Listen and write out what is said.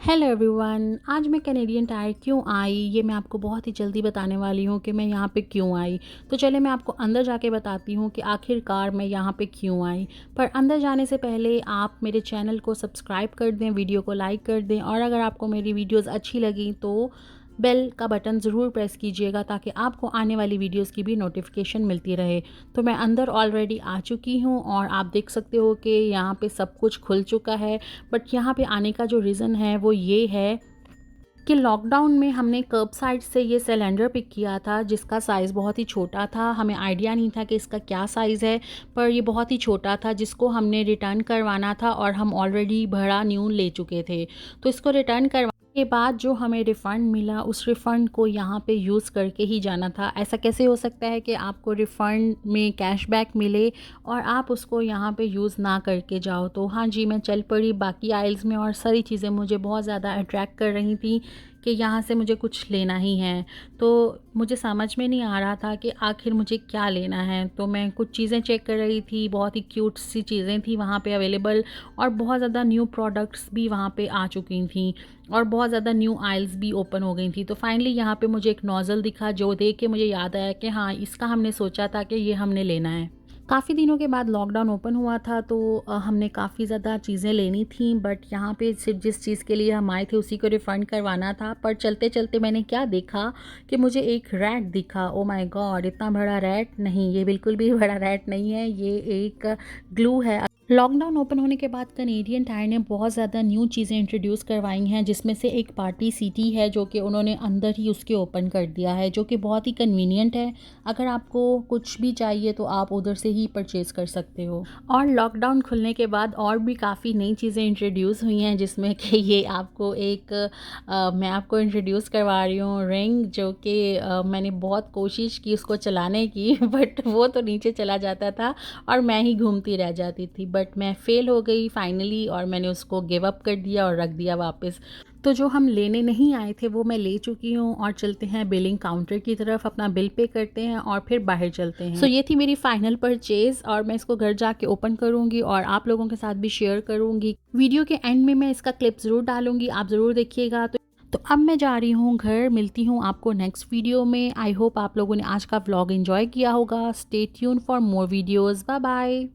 Hello everyone, आज मैं Canadian tyre क्यों आई ये मैं आपको बहुत ही जल्दी बताने वाली हूँ कि मैं यहाँ पे क्यों आई। तो चले मैं आपको अंदर जाके बताती हूँ कि आखिरकार मैं यहाँ पे क्यों आई। पर अंदर जाने से पहले आप मेरे चैनल को सब्सक्राइब कर दें, वीडियो को लाइक कर दें और अगर आपको मेरी वीडियोज़ अच्छी लगी तो बेल का बटन ज़रूर प्रेस कीजिएगा ताकि आपको आने वाली वीडियोस की भी नोटिफिकेशन मिलती रहे। तो मैं अंदर ऑलरेडी आ चुकी हूँ और आप देख सकते हो कि यहाँ पे सब कुछ खुल चुका है। बट यहाँ पे आने का जो रीज़न है वो ये है कि लॉकडाउन में हमने कर्ब साइड से ये सिलेंडर पिक किया था जिसका साइज़ बहुत ही छोटा था। हमें आइडिया नहीं था कि इसका क्या साइज़ है, पर ये बहुत ही छोटा था जिसको हमने रिटर्न करवाना था और हम ऑलरेडी बड़ा न्यू ले चुके थे। तो इसको रिटर्न करवाने के बाद जो हमें रिफ़ंड मिला उस रिफ़ंड को यहाँ पे यूज़ करके ही जाना था। ऐसा कैसे हो सकता है कि आपको रिफ़ंड में कैशबैक मिले और आप उसको यहाँ पे यूज़ ना करके जाओ। तो हाँ जी, मैं चल पड़ी बाकी आइल्स में और सारी चीज़ें मुझे बहुत ज़्यादा अट्रैक्ट कर रही थी कि यहाँ से मुझे कुछ लेना ही है। तो मुझे समझ में नहीं आ रहा था कि आखिर मुझे क्या लेना है। तो मैं कुछ चीज़ें चेक कर रही थी, बहुत ही क्यूट सी चीज़ें थी वहाँ पे अवेलेबल और बहुत ज़्यादा न्यू प्रोडक्ट्स भी वहाँ पे आ चुकी थी और बहुत ज़्यादा न्यू आइल्स भी ओपन हो गई थी। तो फाइनली यहाँ पे मुझे एक नोज़ल दिखा जो देख के मुझे याद आया कि हाँ, इसका हमने सोचा था कि ये हमने लेना है। काफ़ी दिनों के बाद लॉकडाउन ओपन हुआ था तो हमने काफ़ी ज़्यादा चीज़ें लेनी थी, बट यहाँ पे सिर्फ जिस चीज़ के लिए हम आए थे उसी को रिफ़ंड करवाना था। पर चलते चलते मैंने क्या देखा कि मुझे एक रैट दिखा। ओ माय गॉड, इतना बड़ा रैट नहीं, ये बिल्कुल भी बड़ा रैट नहीं है, ये एक ग्लू है। लॉकडाउन ओपन होने के बाद कैनेडियन टायर ने बहुत ज़्यादा न्यू चीज़ें इंट्रोड्यूस करवाई हैं जिसमें से एक पार्टी सीटी है जो कि उन्होंने अंदर ही उसके ओपन कर दिया है, जो कि बहुत ही कन्वीनियंट है। अगर आपको कुछ भी चाहिए तो आप उधर से ही परचेज़ कर सकते हो। और लॉकडाउन खुलने के बाद और भी काफ़ी नई चीज़ें इंट्रोड्यूस हुई हैं जिसमें कि ये आपको एक मैं आपको इंट्रोड्यूस करवा रही हूँ रिंग, जो कि मैंने बहुत कोशिश की उसको चलाने की बट वो तो नीचे चला जाता था और मैं ही घूमती रह जाती थी। बट मैं फ़ेल हो गई फाइनली और मैंने उसको गिव अप कर दिया और रख दिया वापस। तो जो हम लेने नहीं आए थे वो मैं ले चुकी हूँ और चलते हैं बिलिंग काउंटर की तरफ, अपना बिल पे करते हैं और फिर बाहर चलते हैं। सो ये थी मेरी फाइनल परचेज़ और मैं इसको घर जाके ओपन करूँगी और आप लोगों के साथ भी शेयर करूँगी। वीडियो के एंड में मैं इसका क्लिप ज़रूर डालूँगी, आप ज़रूर देखिएगा। तो अब मैं जा रही हूँ घर, मिलती हूँ आपको नेक्स्ट वीडियो में। आई होप आप लोगों ने आज का व्लॉग एंजॉय किया होगा। Stay tune for more videos. Bye bye.